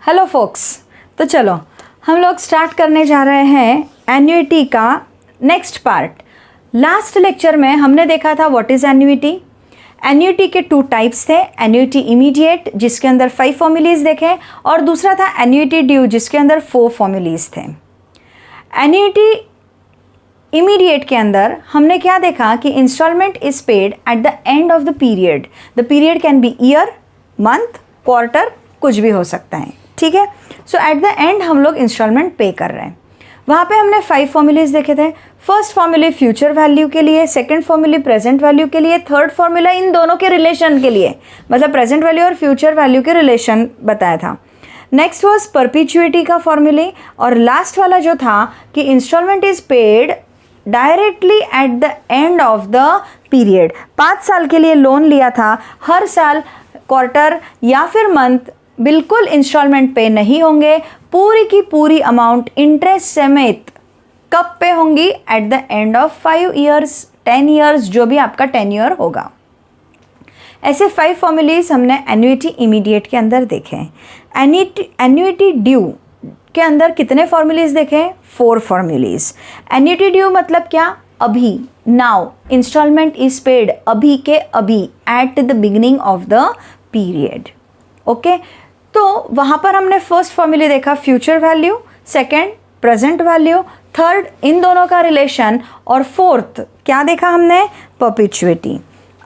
Hello focus, तो चलो हम लोग स्टार्ट करने जा रहे हैं एन्युइटी का नेक्स्ट पार्ट। लास्ट लेक्चर में हमने देखा था व्हाट इज़ एन्युइटी। एन्युइटी के 2 टाइप्स थे, एन्युइटी इमीडिएट जिसके अंदर 5 फॉर्मूलीज देखे और दूसरा था एन्युइटी ड्यू जिसके अंदर 4 फॉर्मूलीज थे। एन्युइटी इमीडिएट के अंदर हमने क्या देखा कि installment is paid at the end of the period. The period can be year, month, quarter, कुछ भी हो सकता है, ठीक है। सो एट द एंड हम लोग इंस्टॉलमेंट पे कर रहे हैं। वहाँ पे हमने 5 फॉर्मूलेज देखे थे। फर्स्ट फॉर्मूले फ्यूचर वैल्यू के लिए, सेकंड फॉर्मूले प्रेजेंट वैल्यू के लिए, थर्ड फॉर्मूला इन दोनों के रिलेशन के लिए, मतलब प्रेजेंट वैल्यू और फ्यूचर वैल्यू के रिलेशन बताया था। नेक्स्ट वॉज परपिचुइटी का फॉर्मूले और लास्ट वाला जो था कि installment is paid directly at the end of the period. 5 साल के लिए लोन लिया था, हर साल क्वार्टर या फिर मंथ बिल्कुल इंस्टॉलमेंट पे नहीं होंगे, पूरी की पूरी अमाउंट इंटरेस्ट समेत कब पे होंगी? Eight the end of 5 years, 10 years, जो भी आपका टेन्योर होगा। ऐसे 5 फॉर्मूलीज हमने एन्युइटी इमीडिएट के अंदर देखे। एन्युइटी ड्यू के अंदर कितने फॉर्मूलीज देखे? 4 फॉर्मूलीज। एन्युइटी ड्यू मतलब क्या? अभी, नाउ, इंस्टॉलमेंट इज पेड अभी के अभी, at the beginning of the period. Okay, तो वहाँ पर हमने फर्स्ट फॉर्मूले देखा future value, second present value, third in दोनों का रिलेशन और फोर्थ क्या देखा हमने? परपिचुइटी।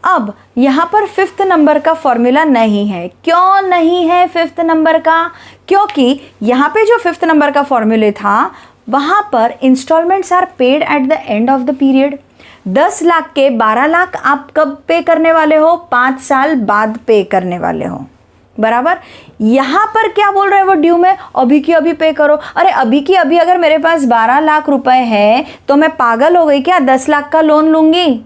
अब यहाँ पर 5th नंबर का फॉर्मूला नहीं है। क्यों नहीं है 5th नंबर का? क्योंकि यहाँ पे जो 5th नंबर का फॉर्मूले था वहाँ पर installments are paid at the end of the period. 10 lakh के 12 लाख आप कब पे करने वाले हो? 5 साल बाद पे करने वाले हो, बराबर। यहाँ पर क्या बोल रहे हैं वो ड्यू में? अभी की अभी पे करो। अरे अभी की अभी अगर मेरे पास 12 लाख रुपए है तो मैं पागल हो गई क्या 10 लाख का लोन लूंगी?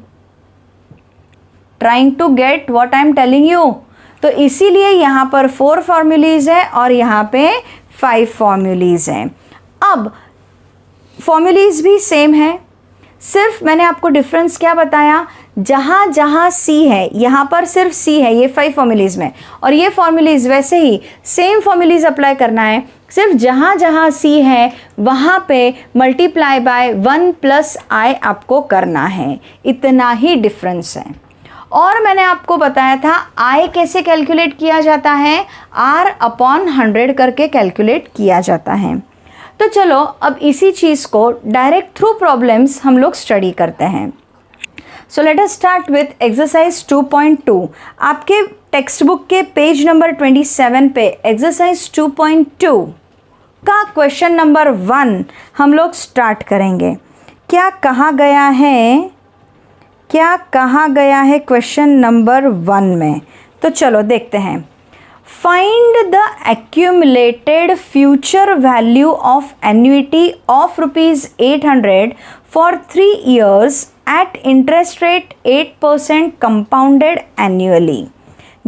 Trying to get what I am telling you. तो इसीलिए यहाँ पर 4 फॉर्मूलीज है और यहाँ पे 5 फॉर्मूलीज हैं। अब फॉर्मूलीज भी सेम है, सिर्फ मैंने आपको डिफरेंस क्या बताया? जहाँ जहाँ सी है, यहाँ पर सिर्फ सी है ये 5 फॉर्मूलीज में, और ये फॉर्मूलीज वैसे ही सेम फॉर्मूलीज अप्लाई करना है। सिर्फ जहाँ जहाँ सी है वहाँ पे मल्टीप्लाई बाय 1 + i आपको करना है, इतना ही डिफरेंस है। और मैंने आपको बताया था i कैसे कैलकुलेट किया जाता है? r/100 करके कैलकुलेट किया जाता है। तो चलो अब इसी चीज़ को डायरेक्ट थ्रू प्रॉब्लम्स हम लोग स्टडी करते हैं। सो let us start with exercise 2.2। आपके टेक्स्ट बुक के पेज नंबर 27 पे एक्सरसाइज 2.2 का क्वेश्चन नंबर 1 हम लोग स्टार्ट करेंगे। क्या कहा गया है? क्या कहा गया है क्वेश्चन नंबर 1 में? तो चलो देखते हैं। Find the accumulated future value of annuity of rupees 800 for 3 years at interest rate 8% compounded annually.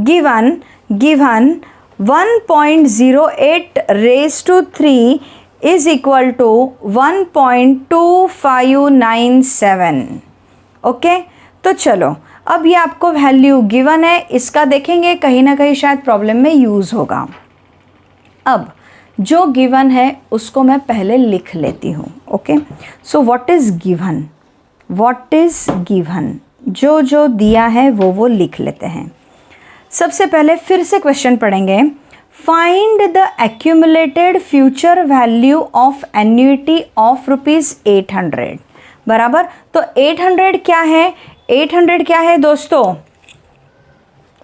Given 1.08 raised to 3 is equal to 1.2597. Okay, तो चलो अब ये आपको वैल्यू गिवन है, इसका देखेंगे कहीं ना कहीं शायद प्रॉब्लम में यूज़ होगा। अब जो गिवन है उसको मैं पहले लिख लेती हूँ। Okay, so what is given? What is given? जो जो दिया है वो लिख लेते हैं। सबसे पहले फिर से क्वेश्चन पढ़ेंगे। Find the accumulated future value of annuity of rupees 800, बराबर। तो 800 क्या है? 800 क्या है दोस्तों?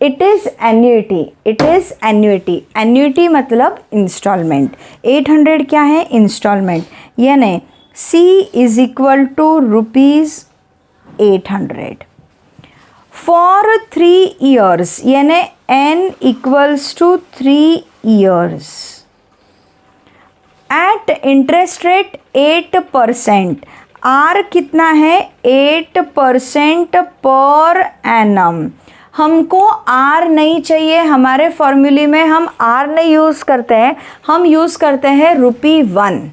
It is annuity. It is annuity. Annuity मतलब इंस्टॉलमेंट। 800 क्या है? इंस्टॉलमेंट। यानी C is equal to ₹800 for 3 years, यानी N equals to 3 years at interest rate 8%। R कितना है? 8% पर एनम। हमको R नहीं चाहिए, हमारे फॉर्मूले में हम R नहीं यूज़ करते हैं, हम यूज़ करते हैं ₹1।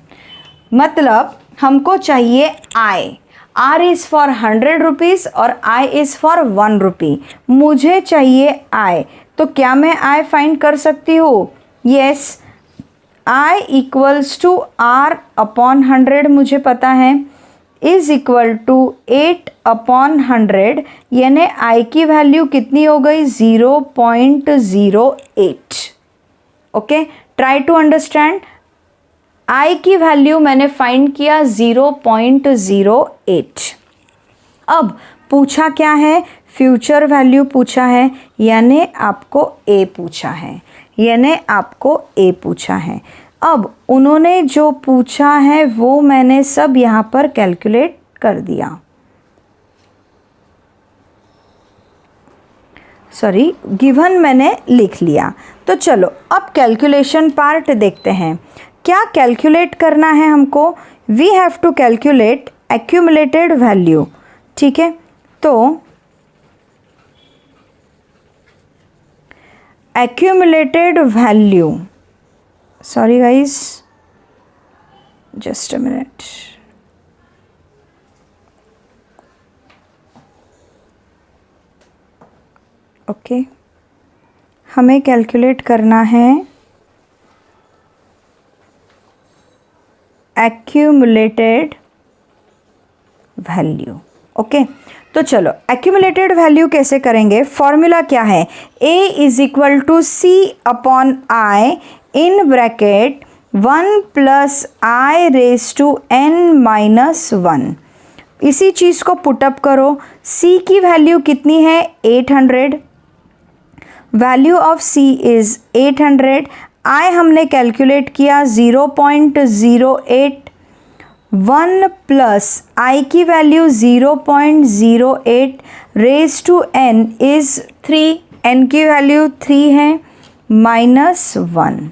मतलब हमको चाहिए I। R is for 100 rupees और I इज़ फॉर 1 रुपी। मुझे चाहिए I, तो क्या मैं I फाइंड कर सकती हूँ? Yes. I equals to R upon 100 मुझे पता है, इज इक्वल टू 8 अपॉन 100, यानी I की वैल्यू कितनी हो गई 0.08. Okay, try to understand. I की वैल्यू मैंने फाइंड किया 0.08. अब पूछा क्या है, फ्यूचर वैल्यू पूछा है, यानी आपको A पूछा है, अब उन्होंने जो पूछा है वो मैंने सब यहाँ पर कैलकुलेट कर दिया. सॉरी, गिवन मैंने लिख लिया. तो चलो अब कैलकुलेशन पार्ट देखते हैं. क्या कैलकुलेट करना है हमको? We have to calculate accumulated value. ठीक है, तो accumulated value, sorry guys, just a minute. Okay, हमें कैलकुलेट करना है accumulated value. ओके, तो चलो एक्यूमुलेटेड वैल्यू कैसे करेंगे? फॉर्मूला क्या है? A is equal to C upon I in bracket 1 plus I raise to n minus 1. इसी चीज़ को पुटअप करो. C की वैल्यू कितनी है? 800. Value of C is 800. I हमने कैलकुलेट किया 0.08. 1 प्लस I की value 0.08 raise to n is 3. n की वैल्यू 3 है, माइनस 1.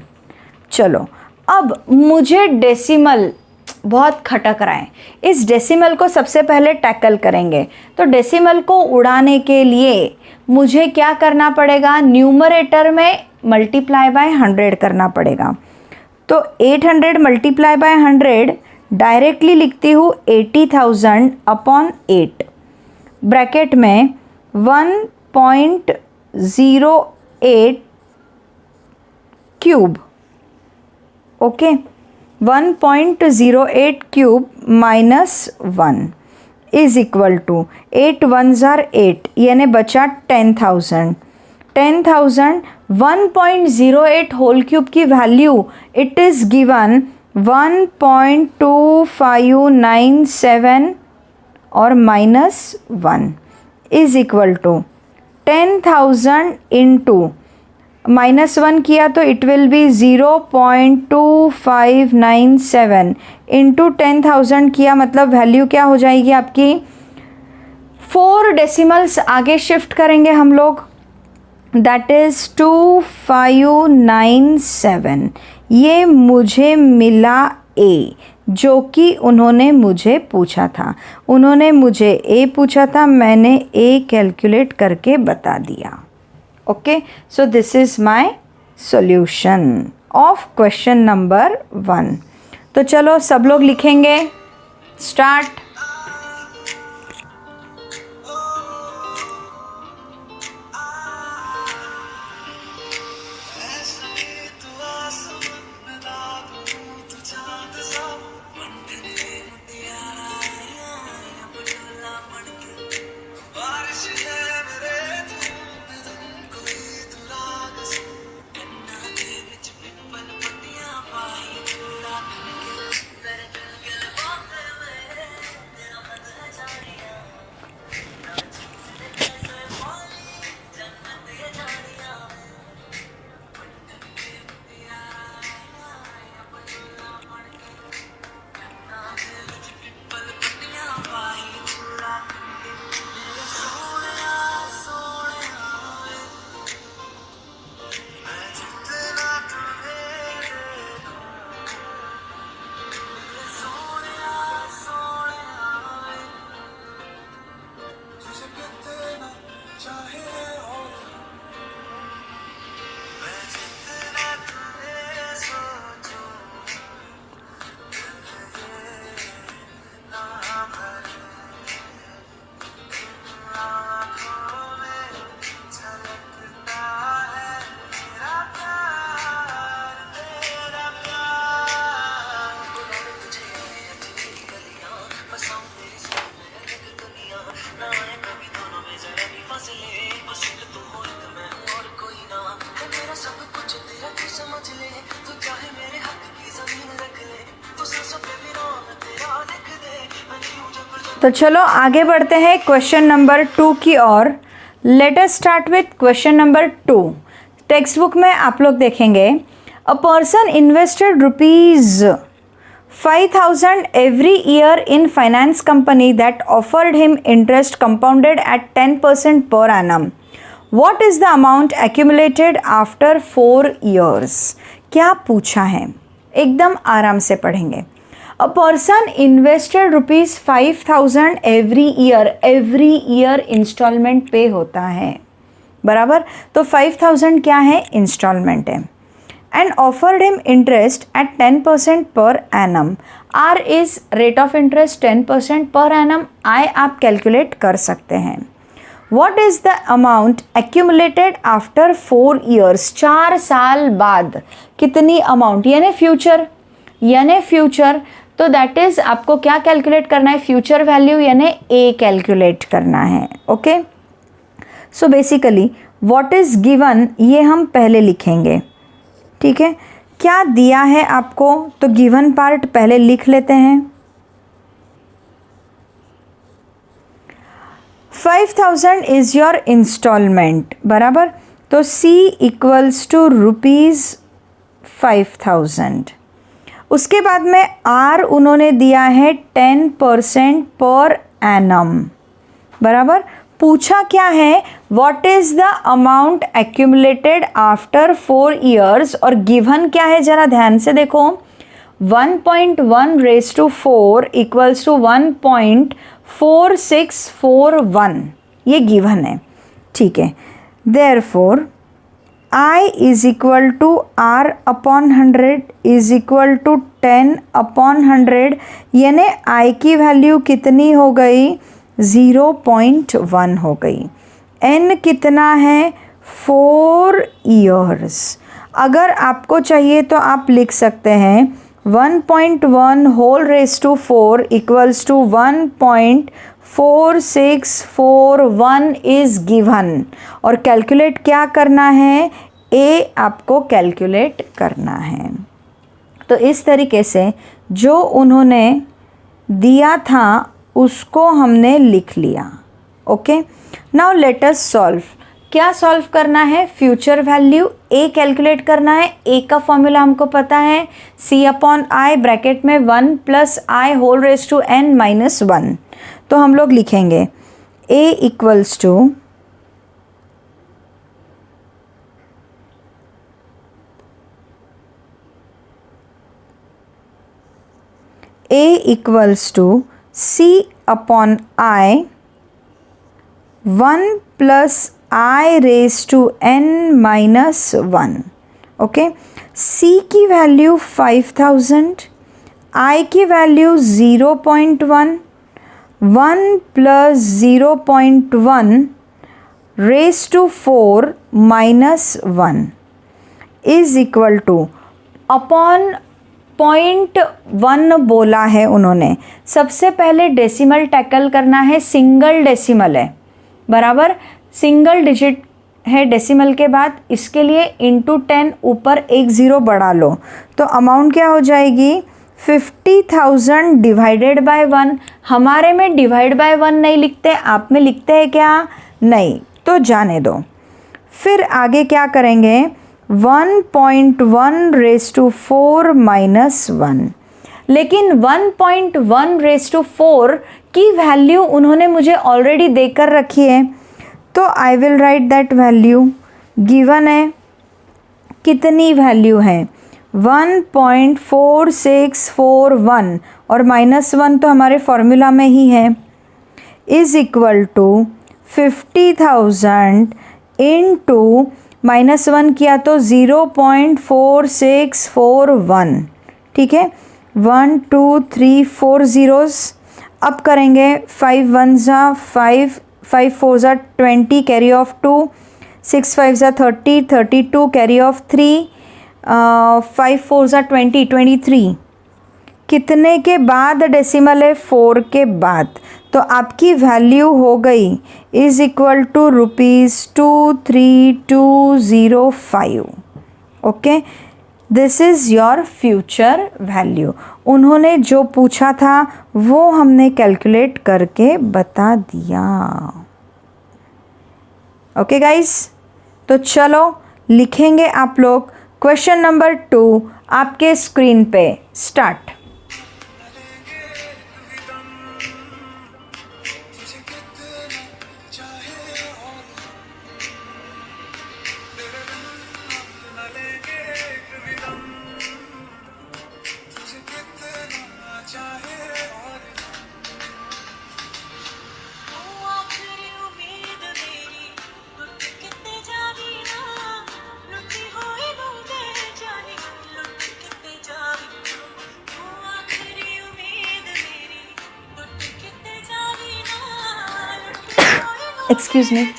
चलो अब मुझे डेसिमल बहुत खटक रहा है, इस डेसिमल को सबसे पहले टैकल करेंगे. तो डेसिमल को उड़ाने के लिए मुझे क्या करना पड़ेगा? न्यूमरेटर में मल्टीप्लाई बाय 100 करना पड़ेगा. तो 800 मल्टीप्लाई बाय 100 डायरेक्टली लिखती हूँ 80,000 अपॉन 8. ब्रैकेट में 1.08 cube. Okay, 1.08 cube minus 1 is equal to 8 1s are 8, यानी बचा 10,000. 1.08 होल क्यूब की वैल्यू इट इज़ गिवन 1.2597 और minus 1 is equal to 10,000 into minus 1 किया तो इट विल बी 0.2597 इंटू 10,000 किया, मतलब वैल्यू क्या हो जाएगी आपकी? 4 डेसिमल्स आगे शिफ्ट करेंगे हम लोग, दैट इज़ 2597. ये मुझे मिला A, जो कि उन्होंने मुझे पूछा था. उन्होंने मुझे A पूछा था, मैंने A कैलकुलेट करके बता दिया. Okay, so this is my solution of question number 1. तो चलो सब लोग लिखेंगे. स्टार्ट. तो चलो आगे बढ़ते हैं क्वेश्चन नंबर 2 की ओर। Let us start with question number 2। Textbook में आप लोग देखेंगे, a person invested ₹5,000 every year in finance company that offered him interest compounded at 10% per annum. What is the amount accumulated after 4 years? क्या पूछा है, एकदम आराम से पढ़ेंगे। A person invested ₹5,000 every year instalment पे होता है, बराबर। तो 5,000 क्या है, इंस्टॉलमेंट है। And offered him interest at 10% per annum. R is rate of interest 10% per annum. I आप कैलकुलेट कर सकते हैं। What is the amount accumulated after 4 years? 4 साल बाद कितनी अमाउंट, यानी फ्यूचर, तो दैट इज आपको क्या कैलकुलेट करना है, फ्यूचर वैल्यू यानी ए कैलकुलेट करना है। Okay, so basically what is given ये हम पहले लिखेंगे, ठीक है। क्या दिया है आपको, तो गिवन पार्ट पहले लिख लेते हैं। 5,000 इज योर इंस्टॉलमेंट, बराबर। तो C इक्वल्स टू ₹5,000। उसके बाद में R उन्होंने दिया है 10% पर एनम, बराबर। पूछा क्या है, what is the amount accumulated after 4 years, और गिवन क्या है जरा ध्यान से देखो, 1.1 raised to 4 इक्वल्स टू 1.4641, ये गिवन है, ठीक है। Therefore I is equal to R upon 100 is equal to 10/100, यानी I की वैल्यू कितनी हो गई, 0.1 हो गई। N कितना है, 4 ईयर्स। अगर आपको चाहिए तो आप लिख सकते हैं 1.1 whole raise to 4 equals to 1.4641 is given, और कैलकुलेट क्या करना है, A आपको कैलकुलेट करना है। तो इस तरीके से जो उन्होंने दिया था उसको हमने लिख लिया। Okay, now let us solve. क्या सॉल्व करना है, फ्यूचर वैल्यू ए कैलकुलेट करना है। ए का फॉर्मूला हमको पता है, C/I ब्रैकेट में 1 + I whole raise to n - 1। तो हम लोग लिखेंगे A equals to C/I 1 + I raise to n - 1। Okay, C की वैल्यू 5,000, I की value 0.1, 1 + 0.1 raise to 4 - 1 is equal to upon 0.1 बोला है उन्होंने। सबसे पहले डेसिमल टैकल करना है, सिंगल डेसिमल है, बराबर, सिंगल डिजिट है डेसिमल के बाद, इसके लिए इंटू 10 ऊपर एक ज़ीरो बढ़ा लो, तो अमाउंट क्या हो जाएगी, 50,000 डिवाइडेड बाय 1। हमारे में डिवाइड बाय 1 नहीं लिखते, आप में लिखते हैं क्या, नहीं, तो जाने दो। फिर आगे क्या करेंगे, 1.1 रेज टू 4 - 1, लेकिन 1.1 रेज टू 4 की वैल्यू उन्होंने मुझे ऑलरेडी देकर रखी है, तो I will write that value. Given है, कितनी वैल्यू है, 1.4641 और -1 तो हमारे फॉर्मूला में ही है, इज इक्वल टू 50,000 इंटू -1 किया तो 0.4641, ठीक है। 1 2 3 4 ज़ीरोज़। अब करेंगे 5 1 ज़ा 5, 5 4 ज़ा 20, कैरी ऑफ 2, 6 5 ज़ा 30, 32 कैरी ऑफ 3, 5 4 ज़ा 20, 23। कितने के बाद डेसिमल है, 4 के बाद, तो आपकी वैल्यू हो गई is equal to ₹23205। Okay, this is your future value. उन्होंने जो पूछा था वो हमने कैलकुलेट करके बता दिया। ओके गाइस, तो चलो लिखेंगे आप लोग क्वेश्चन नंबर 2 आपके स्क्रीन पे। स्टार्ट। Excuse me.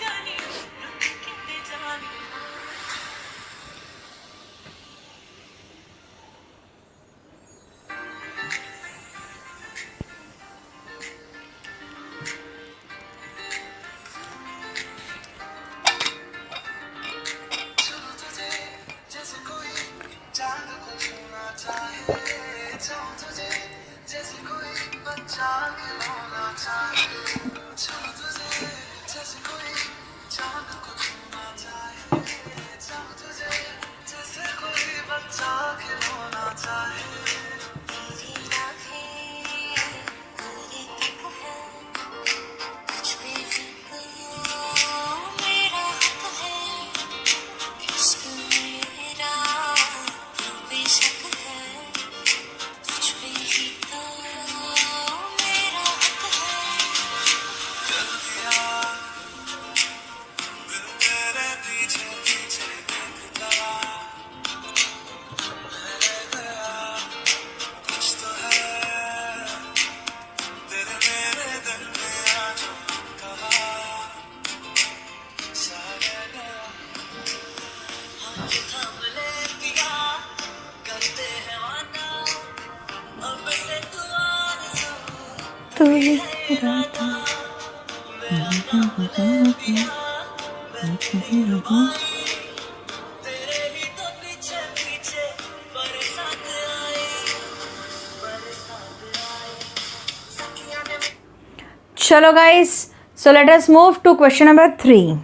चलो guys, so let us move to question number 3।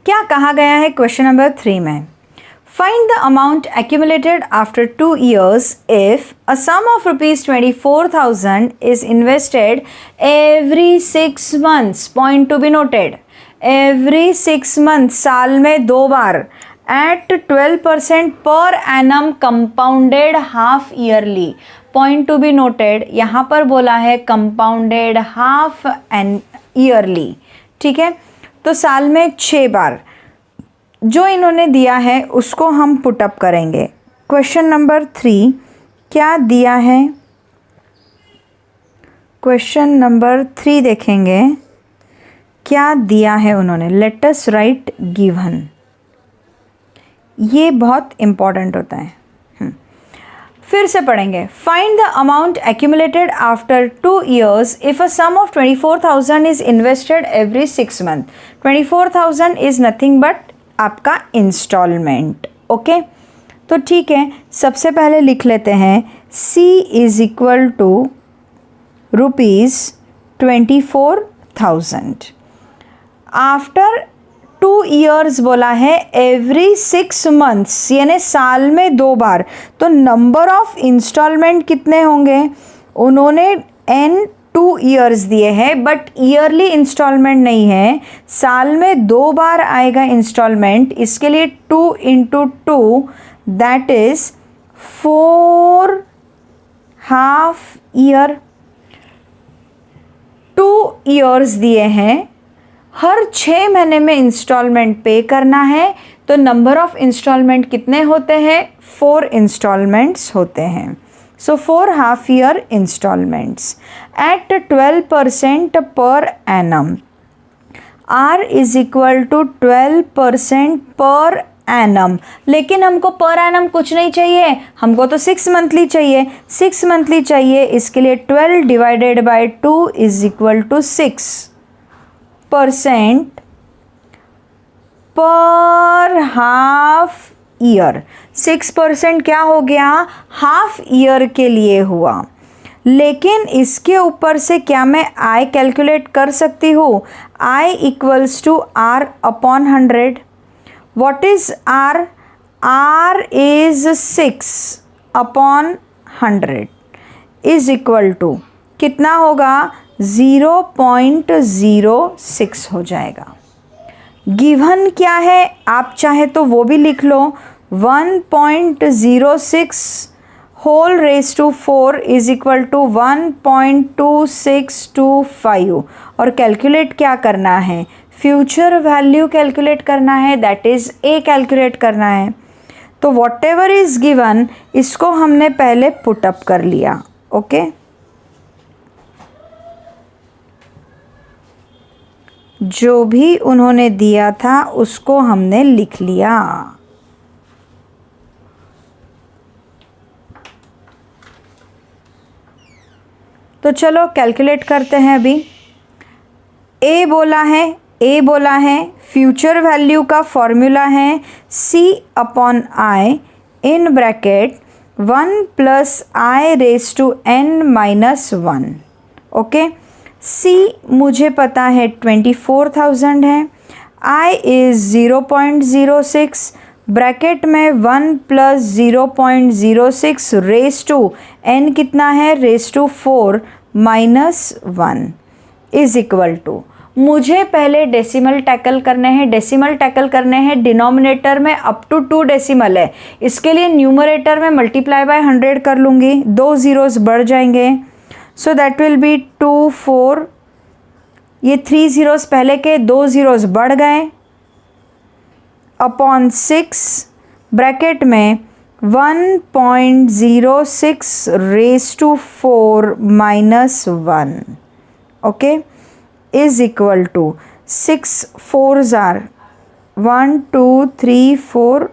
क्या कहा गया है क्वेश्चन नंबर 3 में? Find the amount accumulated after 2 years if a sum of ₹24,000 is invested every 6 months। Point to be noted, every 6 months, साल में 2 बार, at 12% per annum compounded half yearly. Point to be noted, यहाँ पर बोला है compounded half an yearly. ठीक है, तो साल में 6 बार जो इन्होंने दिया है उसको हम पुट अप करेंगे। क्वेश्चन नंबर 3 क्या दिया है? क्वेश्चन नंबर 3 देखेंगे क्या दिया है उन्होंने। लेट अस राइट गिवन, ये बहुत इंपॉर्टेंट होता है। फिर से पढ़ेंगे। Find the amount accumulated after 2 years if a sum of 24,000 is invested every 6 month। 24,000 is nothing but आपका इंस्टॉलमेंट। ओके, तो ठीक है, सबसे पहले लिख लेते हैं C is equal to ₹24,000 after 2 years बोला है, एवरी 6 months यानी साल में 2 बार। तो नंबर ऑफ इंस्टॉलमेंट कितने होंगे? उन्होंने n 2 years दिए हैं बट ईयरली इंस्टॉलमेंट नहीं है, साल में 2 बार आएगा इंस्टॉलमेंट। इसके लिए 2 into 2 that is 4 half year. 2 years दिए हैं, हर 6 महीने में इंस्टॉलमेंट पे करना है। तो नंबर ऑफ इंस्टॉलमेंट कितने होते हैं? 4 इंस्टॉलमेंट्स होते हैं। So 4 half year installments at 12% per annum. R is equal to 12% per annum. लेकिन हमको पर एनम कुछ नहीं चाहिए, हमको तो 6 मंथली चाहिए। 6 मंथली चाहिए, इसके लिए 12 divided by 2 is equal to 6% per half year. 6% क्या हो गया? हाफ ईयर के लिए हुआ। लेकिन इसके ऊपर से क्या मैं I कैलकुलेट कर सकती हूँ? I equals to R upon 100. What is R? R is 6 upon 100 is equal to कितना होगा? 0.06 हो जाएगा. गिवन क्या है आप चाहे तो वो भी लिख लो. 1.06 whole raise to 4 is equal to 1.2625. और कैलकुलेट क्या करना है? फ्यूचर वैल्यू कैलकुलेट करना है, दैट इज ए कैलकुलेट करना है. तो वॉट एवर इज गिवन इसको हमने पहले पुट अप कर लिया. ओके जो भी उन्होंने दिया था उसको हमने लिख लिया. तो चलो कैलकुलेट करते हैं. अभी ए बोला है फ्यूचर वैल्यू का फॉर्मूला है C upon I in bracket 1 plus I raise to n minus 1. Okay C मुझे पता है 24,000 है. I इज़ 0.06 ब्रैकेट में 1 प्लस 0.06 रेज टू n कितना है? Raise to 4 minus 1 is equal to. मुझे पहले डेसिमल टैकल करने हैं. डेसिमल टैकल करने हैं डिनोमिनेटर में अप टू 2 डेसिमल है. इसके लिए न्यूमरेटर में मल्टीप्लाई बाय 100 कर लूँगी. 2 ज़ीरोज़ बढ़ जाएंगे. So that will be 2 4. ये 3 ज़ीरोज़ पहले के 2 ज़ीरोज़ बढ़ गए अपॉन 6 ब्रैकेट में 1.06 raise to 4 minus 1. Okay is equal to 6 4s are 1 2 3 4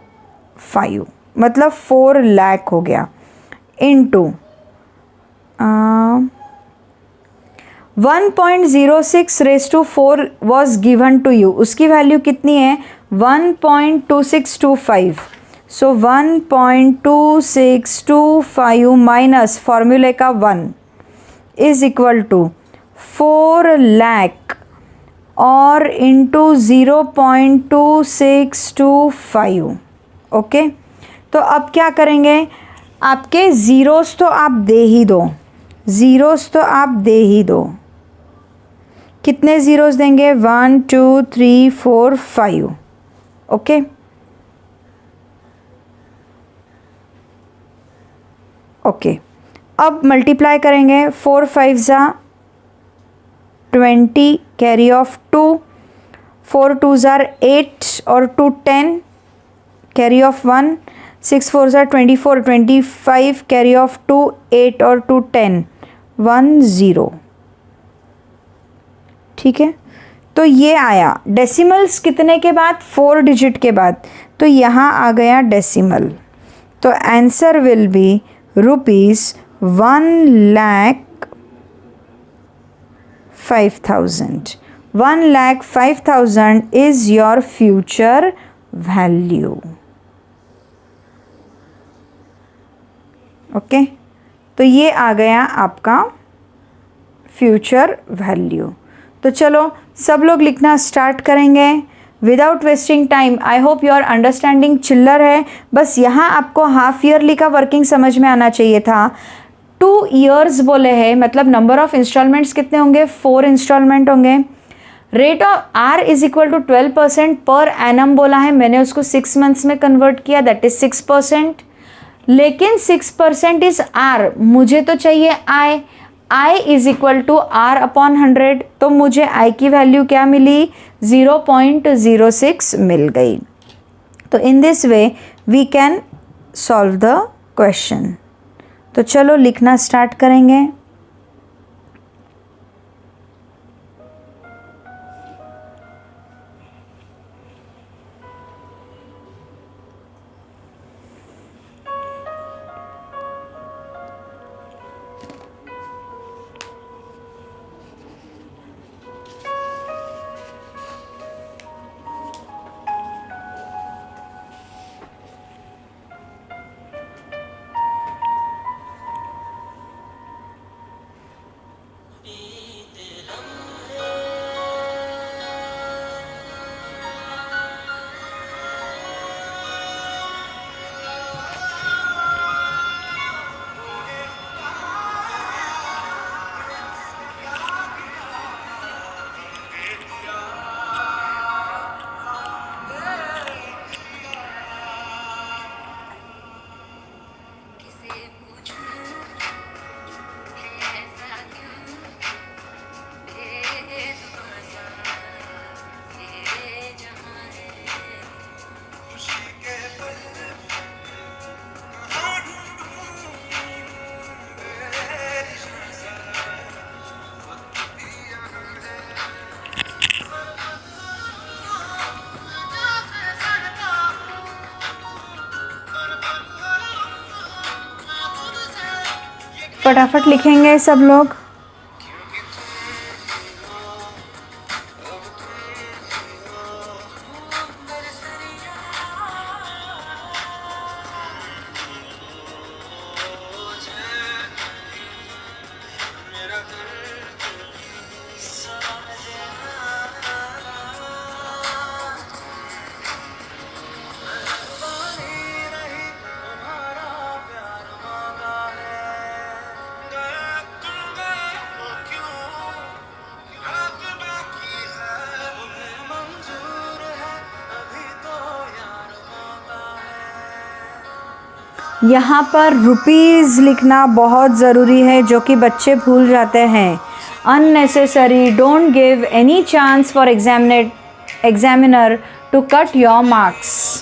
5 मतलब 4 लाख हो गया into 1.06 raise to 4 was given to you. उसकी वैल्यू कितनी है? 1.2625. सो 1.2625 माइनस फॉर्मूले का 1 इज इक्वल टू 4 लाख और इंटू 0.2625. ओके तो अब क्या करेंगे? आपके ज़ीरोज़ तो आप दे ही दो. ज़ीरोज़ तो आप दे ही दो. कितने ज़ीरोज़ देंगे? 1 2 3 4 5. ओके ओके अब मल्टीप्लाई करेंगे. 4 5 ज़ा 20 कैरी ऑफ 2. 4 2 ज़ार 8 और 2 10 कैरी ऑफ 1. 6 4 ज़ार 24 25 कैरी ऑफ 2 8 और 2 10 1 0. ठीक है तो ये आया डेसिमल्स कितने के बाद? 4 डिजिट के बाद. तो यहाँ आ गया डेसिमल. तो answer will be ₹1,05,000. 1,05,000 is your future value. Okay तो ये आ गया आपका फ्यूचर वैल्यू. तो चलो सब लोग लिखना स्टार्ट करेंगे without wasting time. I hope your understanding चिल्लर है. बस यहाँ आपको हाफ ईयरली का वर्किंग समझ में आना चाहिए था. 2 ईयर्स बोले हैं मतलब नंबर ऑफ इंस्टॉलमेंट्स कितने होंगे? 4 इंस्टॉलमेंट होंगे. Rate of R is equal to 12% per annum बोला है. मैंने उसको 6 मंथ्स में कन्वर्ट किया दैट इज 6%. लेकिन 6% इज R. मुझे तो चाहिए I is equal to R upon 100. तो मुझे I की वैल्यू क्या मिली? 0.06 मिल गई. तो in this way we can solve the question. तो चलो लिखना स्टार्ट करेंगे. फटाफट लिखेंगे सब लोग। यहाँ पर रुपीज़ लिखना बहुत ज़रूरी है, जो कि बच्चे भूल जाते हैं। Unnecessary, don't give any chance for examiner to cut your marks.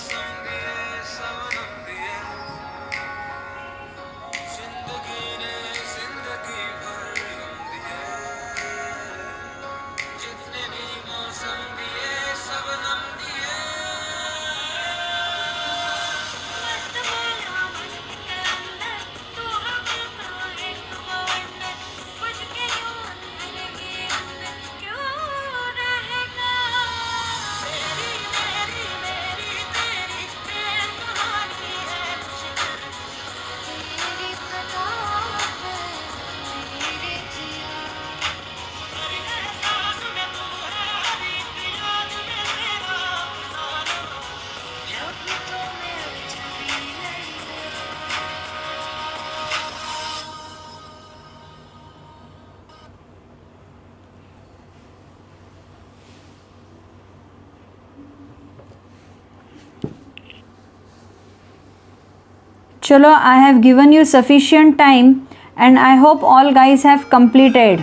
चलो, I have given you sufficient time and I hope all guys have completed.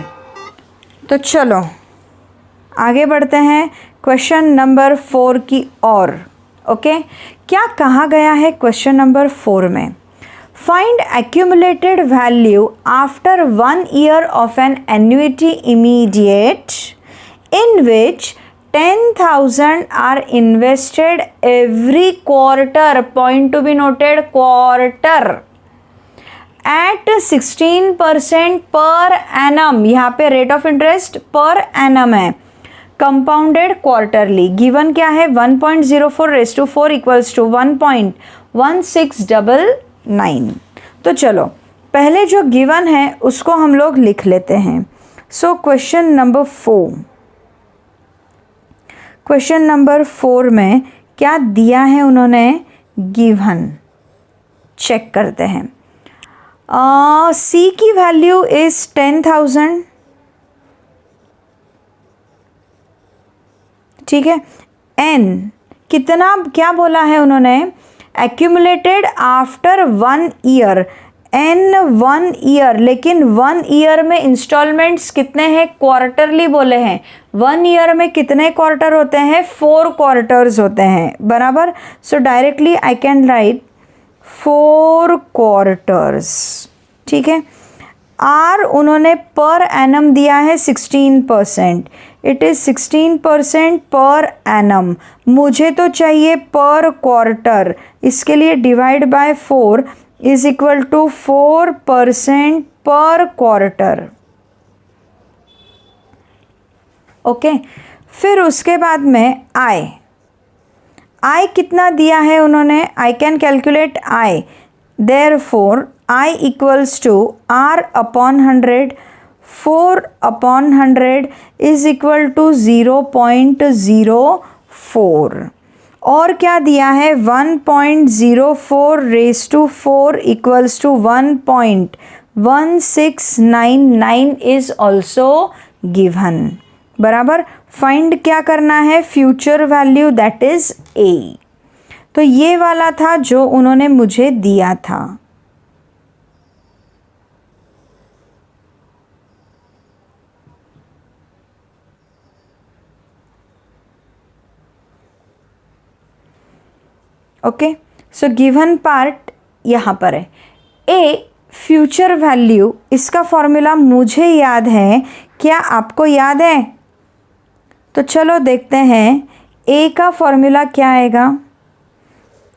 तो चलो आगे बढ़ते हैं क्वेश्चन नंबर 4 की ओर। ओके, क्या कहा गया है क्वेश्चन नंबर 4 में? Find accumulated value after 1 year of an annuity immediate in which 10,000 are invested every quarter, point to be noted, quarter, at 16% per annum। यहाँ पे rate of interest per annum है, compounded quarterly. Given क्या है? 1.04/4 equals to 1.1699। तो चलो पहले जो given है उसको हम लोग लिख लेते हैं। So question number 4, question number 4 में क्या दिया है उन्होंने? गिवन चेक करते हैं। सी की वैल्यू इज 10,000, ठीक है। एन कितना, क्या बोला है उन्होंने? Accumulated after 1 year, an 1 year, लेकिन 1 year में इंस्टॉलमेंट्स कितने हैं? क्वार्टरली बोले हैं। 1 year में कितने क्वार्टर होते हैं? 4 क्वार्टर्स होते हैं, बराबर। सो directly I can write 4 quarters, ठीक है। आर उन्होंने पर एनम दिया है 16%, इट इज़ 16% पर एनम। मुझे तो चाहिए पर क्वार्टर, इसके लिए divide by 4 is equal to 4% per quarter. Okay, फिर उसके बाद में आई कितना दिया है उन्होंने? I can calculate I, therefore I equals to R upon 100, 4/100 is equal to 0.04। और क्या दिया है? 1.04/4 equals to 1.1699 is also given, बराबर। फाइंड क्या करना है? Future value, that is A. तो ये वाला था जो उन्होंने मुझे दिया था। ओके, सो गिवन पार्ट यहाँ पर है। ए फ्यूचर वैल्यू, इसका फॉर्मूला मुझे याद है, क्या आपको याद है? तो चलो देखते हैं ए का फॉर्मूला क्या आएगा।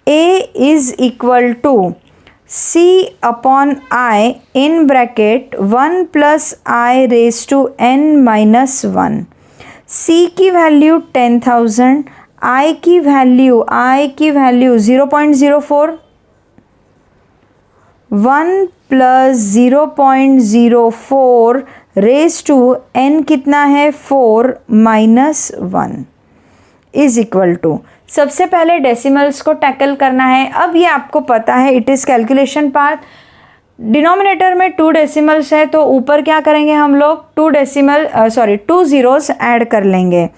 A is equal to c upon i in bracket 1 plus I raise to n minus 1। c की वैल्यू 10,000, i की value 0.04, 1 plus 0.04 raise to n कितना है 4 माइनस 1 इज इक्वल टू, सबसे पहले डेसिमल्स को टैकल करना है। अब ये आपको पता है it is calculation part, denominator में 2 डेसिमल्स है तो ऊपर क्या करेंगे हम लोग 2 ज़ीरोस ऐड कर लेंगे।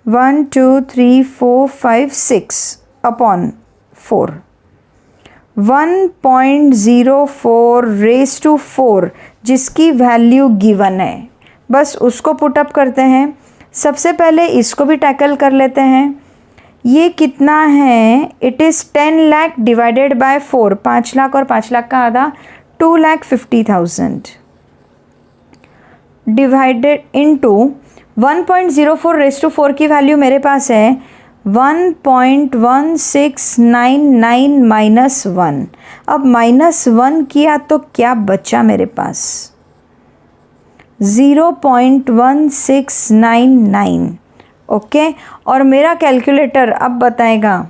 1 2 3 4 5 6 अपॉन 4, 1.04 रेज टू 4 जिसकी वैल्यू गिवन है, बस उसको पुटअप करते हैं। सबसे पहले इसको भी टैकल कर लेते हैं। ये कितना है, it is 10 lakh divided by 4, 5 lakh और 5 लाख का आधा 2,50,000 डिवाइडेड इनटू 1.04 रेज टू 4 की वैल्यू मेरे पास है 1.1699 माइनस 1। अब माइनस 1 किया तो क्या बचा मेरे पास 0.1699। ओके और मेरा कैलकुलेटर अब बताएगा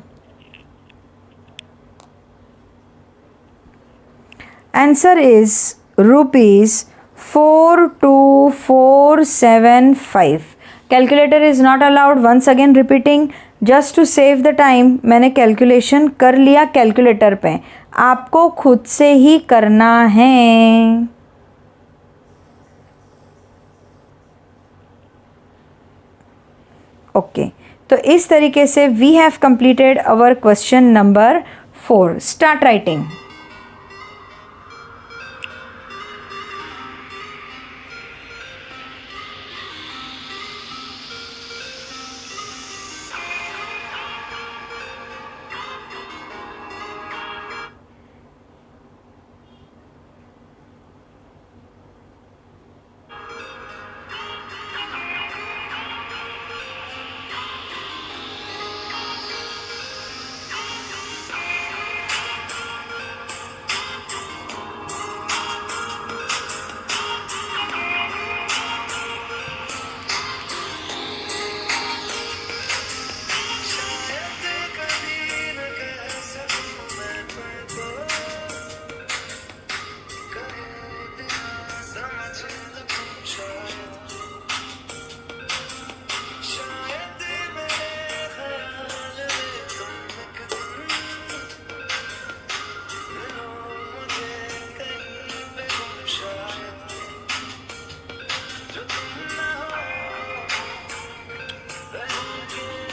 answer is ₹42475। Calculator is not allowed, once again repeating just to save the time. मैंने कैलकुलेशन कर लिया कैलकुलेटर पे, आपको खुद से ही करना है। ओके तो इस तरीके से we have completed our question number 4। Start writing.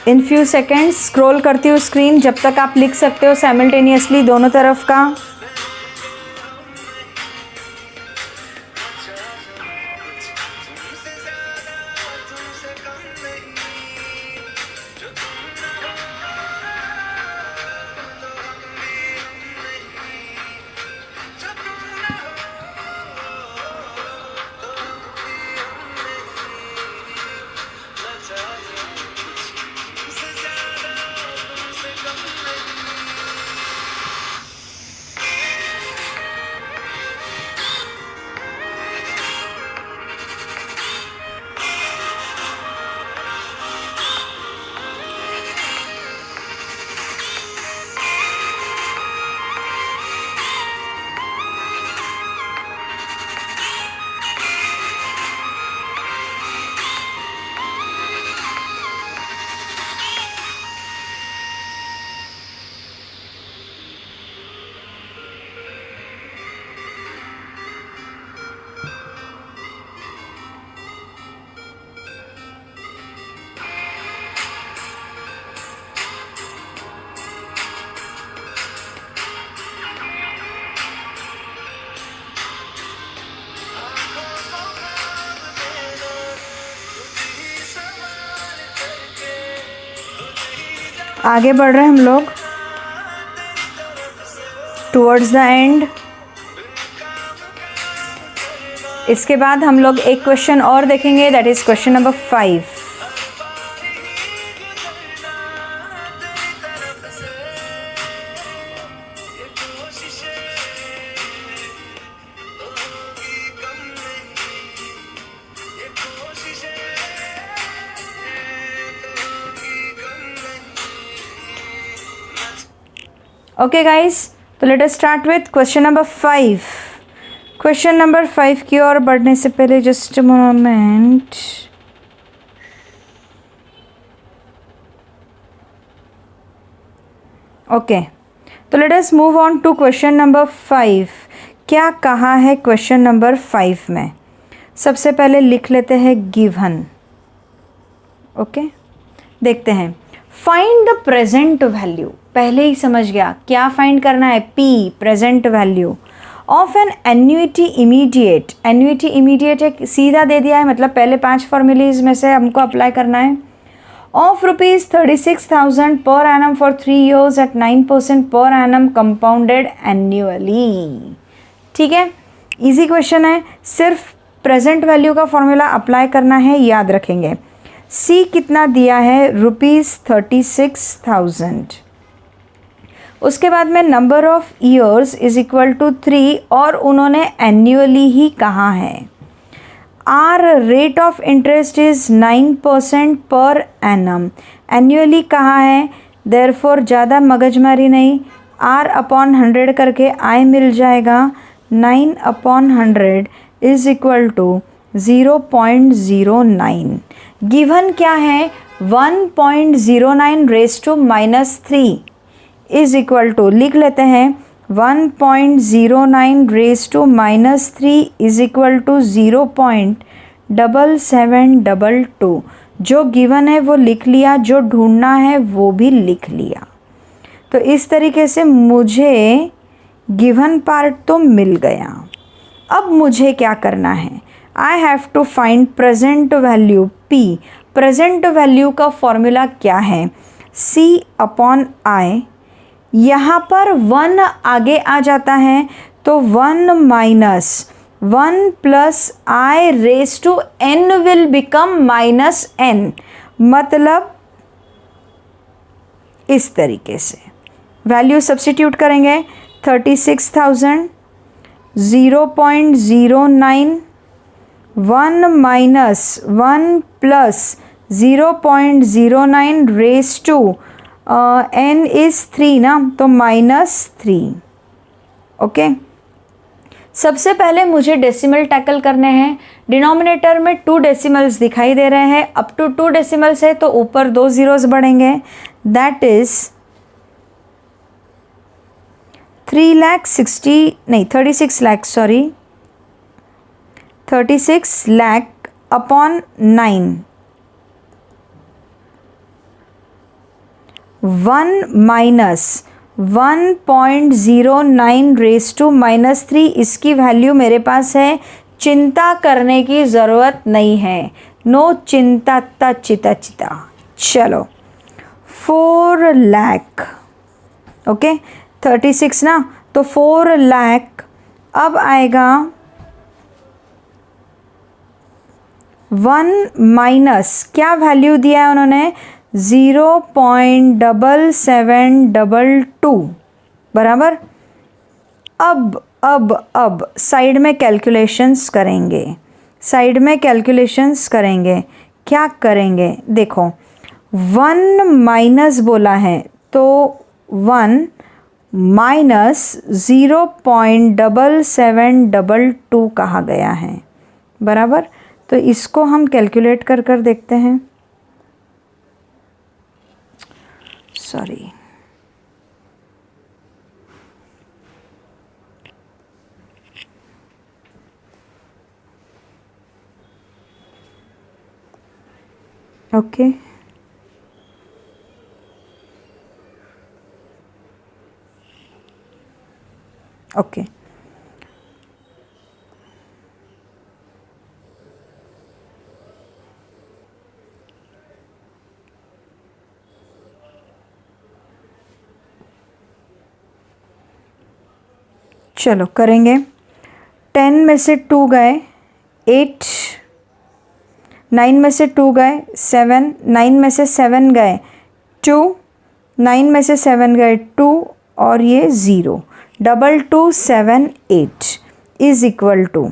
In few seconds scroll करती हूँ स्क्रीन, जब तक आप लिख सकते हो साइमल्टेनियसली दोनों तरफ का। आगे बढ़ रहे हैं हम लोग टुवर्ड्स द एंड। इसके बाद हम लोग एक क्वेश्चन और देखेंगे, that is question number 5। Okay guys, तो let us start with question number 5। Question number 5 की ओर बढ़ने से पहले जस्ट मोमेंट, ओके, तो let us move on to question number 5। क्या कहा है क्वेश्चन नंबर 5 में? सबसे पहले लिख लेते हैं गिवन। ओके, देखते हैं। फाइंड द प्रेजेंट वैल्यू, पहले ही समझ गया क्या फाइंड करना है, P, present value of an annuity immediate. Annuity immediate एक सीधा दे दिया है, मतलब पहले 5 फॉर्मूलीज में से हमको अप्लाई करना है। Of ₹36,000 per annum for 3 years at 9% per annum compounded annually. ठीक है, इजी क्वेश्चन है, सिर्फ प्रेजेंट वैल्यू का फॉर्मूला अप्लाई करना है, याद रखेंगे। सी कितना दिया है, ₹36,000। उसके बाद में number of years is equal to 3 और उन्होंने एन्युअली ही कहा है। R rate of interest is 9% per annum, annually कहा है, देयरफॉर ज़्यादा मगजमारी नहीं, आर अपॉन 100 करके आई मिल जाएगा। 9/100 इज इक्वल टू 0.09। गिवन क्या है, 1.09 raise to -3 is equal to, लिख लेते हैं 1.09 raise to -3 is equal to 0.7722। जो गिवन है वो लिख लिया, जो ढूंढना है वो भी लिख लिया। तो इस तरीके से मुझे गिवन पार्ट तो मिल गया। अब मुझे क्या करना है, I have to find present value P. Present value का फॉर्मूला क्या है, सी अपॉन आई। यहाँ पर 1 आगे आ जाता है तो 1 minus 1 plus I raise to n will become -n, मतलब इस तरीके से वैल्यू सब्स्टिट्यूट करेंगे। 36,000, 0.09, 1 minus 1 plus 0.09 raise to n is 3 ना, तो -3। ओके, सबसे पहले मुझे डेसिमल टैकल करने हैं। डिनोमिनेटर में 2 डेसिमल्स दिखाई दे रहे हैं, अप टू 2 डेसिमल्स है तो ऊपर 2 जीरोस बढ़ेंगे। That is 36 lakh upon 9। 1 minus 1.09 raise to -3, इसकी वैल्यू मेरे पास है, चिंता करने की ज़रूरत नहीं है, नो चिंता चिता चिता। चलो 4 लाख, ओके 36 ना, तो 4 लाख अब आएगा 1 माइनस क्या वैल्यू दिया है उन्होंने, 0.7722 बराबर। अब साइड में कैलकुलेशंस करेंगे, साइड में कैलकुलेशंस करेंगे। क्या करेंगे, देखो 1 माइनस बोला है तो 1 माइनस 0.7722 कहा गया है, बराबर। तो इसको हम कैलकुलेट कर देखते हैं। सॉरी, ओके ओके चलो करेंगे। 10 में से 2 गए 8, 9 में से 2 गए 7, 9 में से 7 गए 2, 9 में से 7 गए 2 और ये 0, 2278 is equal to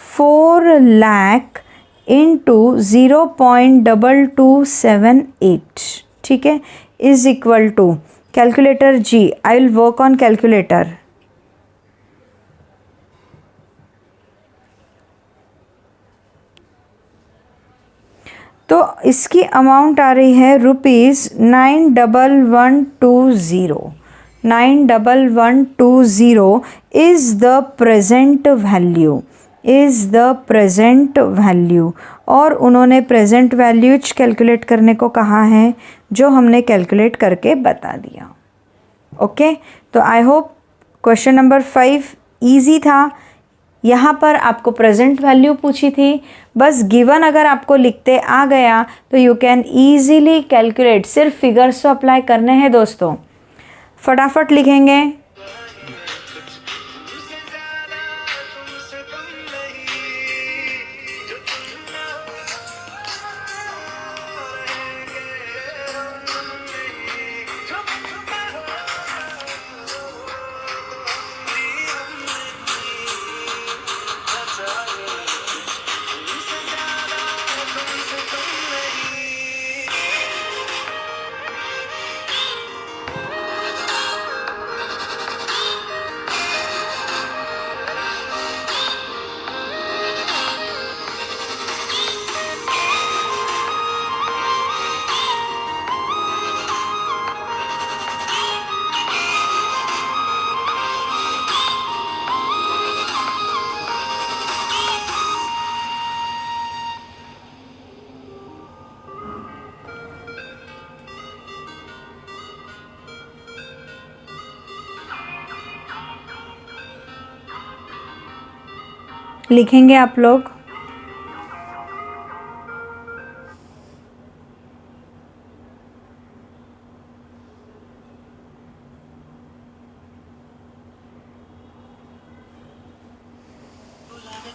4 lakh into 0.2278, ठीक है, इज इक्वल टू कैलकुलेटर जी, I will work on calculator. तो इसकी अमाउंट आ रही है ₹91120। 91120 is the present value, is the present value. और उन्होंने प्रेजेंट वैल्यूज कैलकुलेट करने को कहा है, जो हमने कैलकुलेट करके बता दिया। ओके, तो I hope question number 5 easy था। यहाँ पर आपको प्रेजेंट वैल्यू पूछी थी, बस गिवन अगर आपको लिखते आ गया तो यू कैन ईजीली कैलकुलेट। सिर्फ फिगर्स तो अप्लाई करने हैं दोस्तों, फटाफट लिखेंगे। लिखेंगे आप लोग।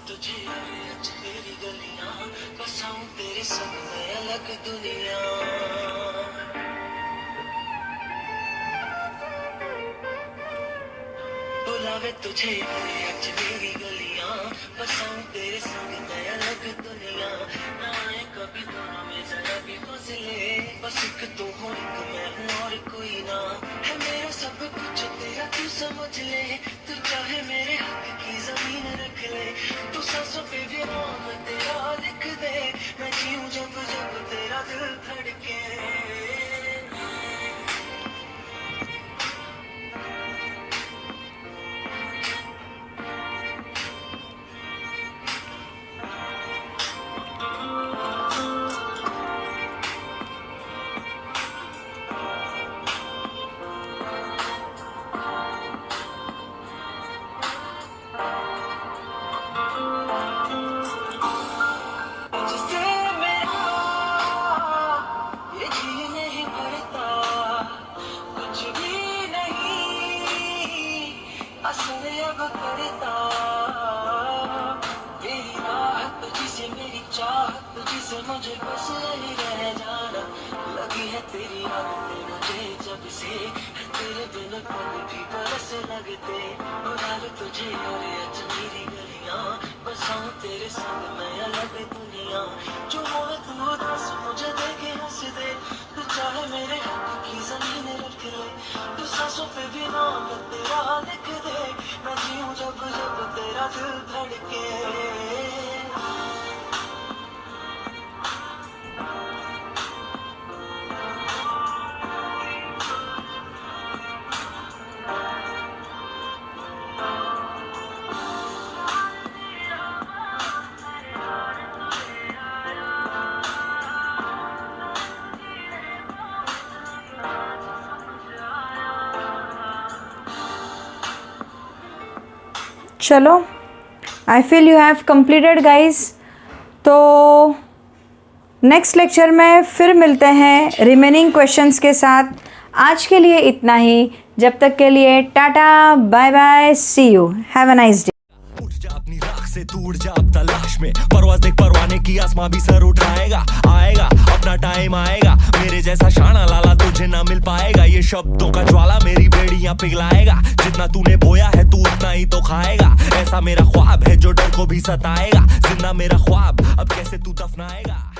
तुझे आज तेरी गलियां बसाऊं तेरे संग में अलग दुनिया। बुलावे तुझे आज मेरी गलियां बसाऊं तेरे संग में अलग दुनिया। ना आए कभी दोनों में जरा भी फसले, बस एक तू हो एक मैं हूँ और कोई ना। है मेरा सब कुछ तेरा तू समझ ले, तू चाहे मेरे हक की जमीन रख ले। तू सांसों पे भी नाम तेरा लिख दे, मैं जीऊं जब जब तेरा दिल धड़के। मुझे बस यही रह जाना, लगी है तेरी आदतें मुझे जब से, तेरे बिन पल भी बरस लगते। बुलावे तुझे और आज मेरी गलियां बसाऊं तेरे संग मैं अलग दुनिया। जो होवे तू उदास मुझे देखे हंस दे, तू चाहे मेरे हक की जमीन रख ले। तू सांसों पे भी नाम तेरा लिख दे, मैं जीऊं जब जब तेरा दिल धड़के। चलो, I feel you have completed guys. तो नेक्स्ट लेक्चर में फिर मिलते हैं रिमेनिंग क्वेश्चंस के साथ। आज के लिए इतना ही, जब तक के लिए tata bye bye, see you, have a nice day. उठ जा अपनी राख से, तू उड़ जा अब तलाश में, परवाज़ देख परवाने की, आसमां भी सर उठाएगा। आएगा अपना टाइम आएगा, मेरे जैसा शाना लाला तुझे ना मिल पाएगा। ये शब्दों का ज्वाला मेरी बेड़ियां दुनिया पिघलाएगा। जितना तूने बोया है तू उतना ही तो खाएगा। ऐसा मेरा ख्वाब है जो डर को भी सताएगा। जिंदा मेरा ख्वाब अब कैसे तू दफनाएगा।